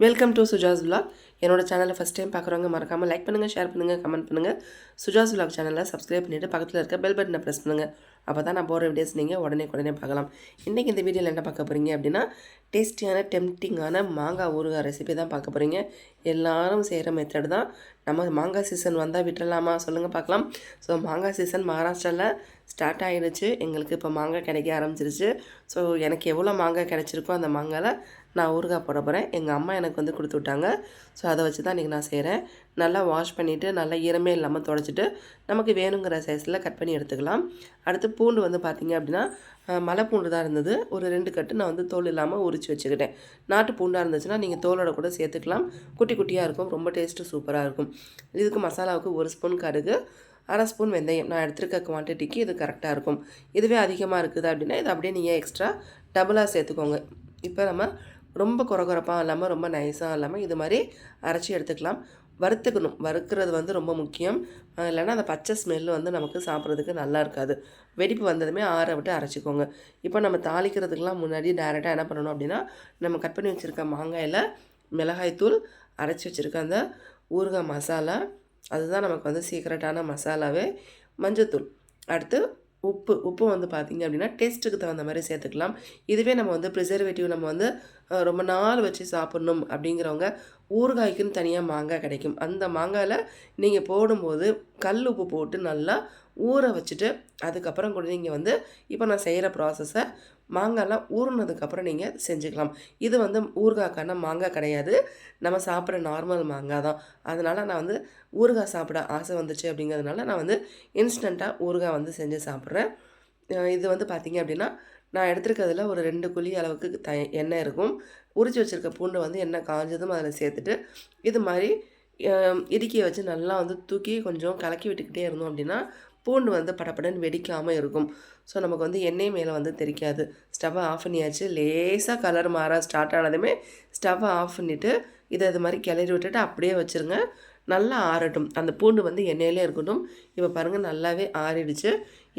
Welcome to Suja's vlog. என்னோட சேனலை first time பார்க்குறவங்க மறக்காமல் லைக் பண்ணுங்கள், ஷேர் பண்ணுங்கள், கமெண்ட் பண்ணுங்கள். சுஜாஸ் விலாக் சேனலை சப்ஸ்கிரைப் பண்ணிவிட்டு பக்கத்தில் இருக்க பெல் பட்டனை ப்ரெஸ் பண்ணுங்கள். அப்போ தான் நான் போகிற வீடியோஸ் நீங்கள் உடனே பார்க்கலாம். இன்றைக்கி இந்த வீடியோவில் என்ன பார்க்க போகிறீங்க அப்படின்னா, டேஸ்டியான டெம்ப்டிங்கான மாங்காய் ஊறுகாய் ரெசிபி தான் பார்க்க போகிறீங்க. எல்லோரும் செய்கிற மெத்தட் தான். நம்ம மாங்காய் சீசன் வந்தால் விட்டுடலாமா சொல்லுங்கள் பார்க்கலாம். ஸோ மாங்காய் சீசன் மகாராஷ்டிராவில் ஸ்டார்ட் ஆகிடுச்சு. எங்களுக்கு இப்போ மாங்காய் கிடைக்க ஆரம்பிச்சிருச்சு. ஸோ எனக்கு எவ்வளோ மாங்காய் கிடைச்சிருக்கோ அந்த மாங்காயில் நான் ஊறுகாய் போட போகிறேன். எங்கள் அம்மா எனக்கு வந்து கொடுத்து விட்டாங்க. ஸோ அதை வச்சு தான் இன்றைக்கி நான் செய்கிறேன். நல்லா வாஷ் பண்ணிவிட்டு நல்லா ஈரமே இல்லாமல் துடைச்சிட்டு நமக்கு வேணுங்கிற சைஸில் கட் பண்ணி எடுத்துக்கலாம். அடுத்து பூண்டு வந்து பார்த்திங்க அப்படின்னா மலை பூண்டு தான் இருந்தது. ஒரு 2 கட்டு நான் வந்து தோல் இல்லாமல் உரித்து வச்சுக்கிட்டேன். நாட்டு பூண்டாக இருந்துச்சுன்னா நீங்கள் தோலோட கூட சேர்த்துக்கலாம். குட்டி குட்டியாக இருக்கும், ரொம்ப டேஸ்ட்டு சூப்பராக இருக்கும். இதுக்கு மசாலாவுக்கு 1 ஸ்பூன் கடுகு, 1/2 ஸ்பூன் வெந்தயம். நான் எடுத்துருக்க குவான்டிட்டிக்கு இது கரெக்டாக இருக்கும். இதுவே அதிகமாக இருக்குது அப்படின்னா இது அப்படியே நீங்கள் எக்ஸ்ட்ரா டபுளாக சேர்த்துக்கோங்க. இப்போ நம்ம ரொம்ப குறகுறப்பாக இல்லாமல் ரொம்ப நைஸாக இல்லாமல் இது மாதிரி அரைச்சி எடுத்துக்கலாம். வறுத்துக்கணும். வறுக்கிறது வந்து ரொம்ப முக்கியம். இல்லைன்னா அந்த பச்சை ஸ்மெல் வந்து நமக்கு சாப்பிட்றதுக்கு நல்லா இருக்காது. வெடிப்பு வந்ததுமே ஆற விட்டு அரைச்சிக்கோங்க. இப்போ நம்ம தாளிக்கிறதுக்கெலாம் முன்னாடி டைரெக்டாக என்ன பண்ணணும் அப்படின்னா, நம்ம கட் பண்ணி வச்சுருக்க மாங்காயில் மிளகாய்த்தூள், அரைச்சி வச்சுருக்க அந்த ஊறுகாய் மசாலா, அதுதான் நமக்கு வந்து சீக்ரெட்டான மசாலாவே. மஞ்சத்தூள், அடுத்து உப்பு வந்து பார்த்திங்க அப்படின்னா டேஸ்ட்டுக்கு தகுந்த மாதிரி சேர்த்துக்கலாம். இதுவே நம்ம வந்து ப்ரிசர்வேட்டிவ் நம்ம வந்து ரொம்ப நாள் வச்சு சாப்பிட்ணும் அப்படிங்கிறவங்க ஊறுகாய்க்குன்னு தனியாக மாங்காய் கிடைக்கும். அந்த மாங்காயில் நீங்கள் போடும்போது கல் உப்பு போட்டு நல்லா ஊற வச்சுட்டு அதுக்கப்புறம் கூட நீங்கள் வந்து இப்போ நான் செய்கிற ப்ராசஸை மாங்காய்லாம் ஊறினதுக்கப்புறம் நீங்கள் செஞ்சுக்கலாம். இது வந்து ஊறுகாய்க்கான மாங்காய் கிடையாது, நம்ம சாப்பிட்ற நார்மல் மாங்காய் தான். அதனால் நான் வந்து ஊறுகாய் சாப்பிட ஆசை வந்துச்சு அப்படிங்கிறதுனால நான் வந்து இன்ஸ்டண்ட்டாக ஊறுகாய் வந்து செஞ்சு சாப்பிட்றேன். இது வந்து பார்த்திங்க அப்படின்னா நான் எடுத்துருக்கிறதுல ஒரு 2 குழி அளவுக்கு எண்ணெய் இருக்கும். உரித்து வச்சுருக்க பூண்டை வந்து எண்ணெய் காஞ்சதும் அதில் சேர்த்துட்டு இது மாதிரி இடுக்கியை வச்சு நல்லா வந்து தூக்கி கொஞ்சம் கலக்கி விட்டுக்கிட்டே இருந்தோம் அப்படின்னா பூண்டு வந்து படப்படன்னு வெடிக்காமல் இருக்கும். ஸோ நமக்கு வந்து எண்ணெய் மேலே வந்து தெரிக்காது. ஸ்டவ்வை ஆஃப் பண்ணியாச்சு. லேசாக கலர் மாற ஸ்டார்ட் ஆனதுமே ஸ்டவ்வை ஆஃப் பண்ணிவிட்டு இதை இது மாதிரி கிளறி விட்டுட்டு அப்படியே வச்சுருங்க. நல்லா ஆறட்டும். அந்த பூண்டு வந்து எண்ணெயிலே இருக்கட்டும். இப்போ பாருங்கள் நல்லாவே ஆறிடுச்சு.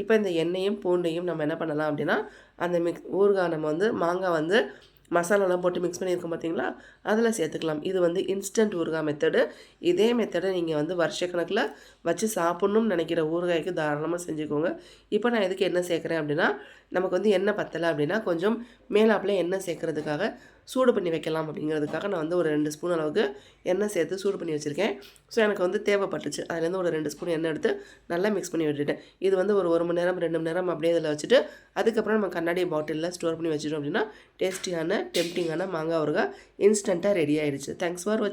இப்போ இந்த எண்ணெயும் பூண்டையும் நம்ம என்ன பண்ணலாம் அப்படின்னா, அந்த ஊறுகாய் நம்ம வந்து மாங்காய் வந்து மசாலாலாம் போட்டு மிக்ஸ் பண்ணியிருக்கோம் பார்த்தீங்களா, அதில் சேர்த்துக்கலாம். இது வந்து இன்ஸ்டன்ட் ஊறுகாய் மெத்தடு. இதே மெத்தடை நீங்கள் வந்து வருஷக்கணக்கில் வச்சு சாப்பிட்ணுன்னு நினைக்கிற ஊறுகாய்க்கு தாராளமாக செஞ்சுக்கோங்க. இப்போ நான் இதுக்கு என்ன சேர்க்குறேன் அப்படின்னா, நமக்கு வந்து எண்ணெய் பத்தலை அப்படின்னா கொஞ்சம் மேலாப்பில் எண்ணெய் சேர்க்குறதுக்காக சூடு பண்ணி வைக்கலாம் அப்படிங்கிறதுக்காக நான் வந்து ஒரு 2 ஸ்பூன் அளவுக்கு எண்ணெய் சேர்த்து சூடு பண்ணி வச்சுருக்கேன். ஸோ எனக்கு வந்து தேவைப்பட்டுச்சு. அதுலேருந்து ஒரு 2 ஸ்பூன் எண்ணெய் எடுத்து நல்லா மிக்ஸ் பண்ணி விட்டுட்டேன். இது வந்து ஒரு 1 மணி நேரம் 2 மணி நேரம் அப்படியே இதில் வச்சுட்டு அதுக்கப்புறம் நம்ம கண்ணாடி பாட்டிலில் ஸ்டோர் பண்ணி வச்சிட்டோம் அப்படின்னா டேஸ்டியான டெம்ப்டிங்கான மாங்காய் ஊறுகாய் இன்ஸ்டண்ட்டாக ரெடி ஆகிடுச்சு. தேங்க்ஸ் ஃபார் வாட்சிங்.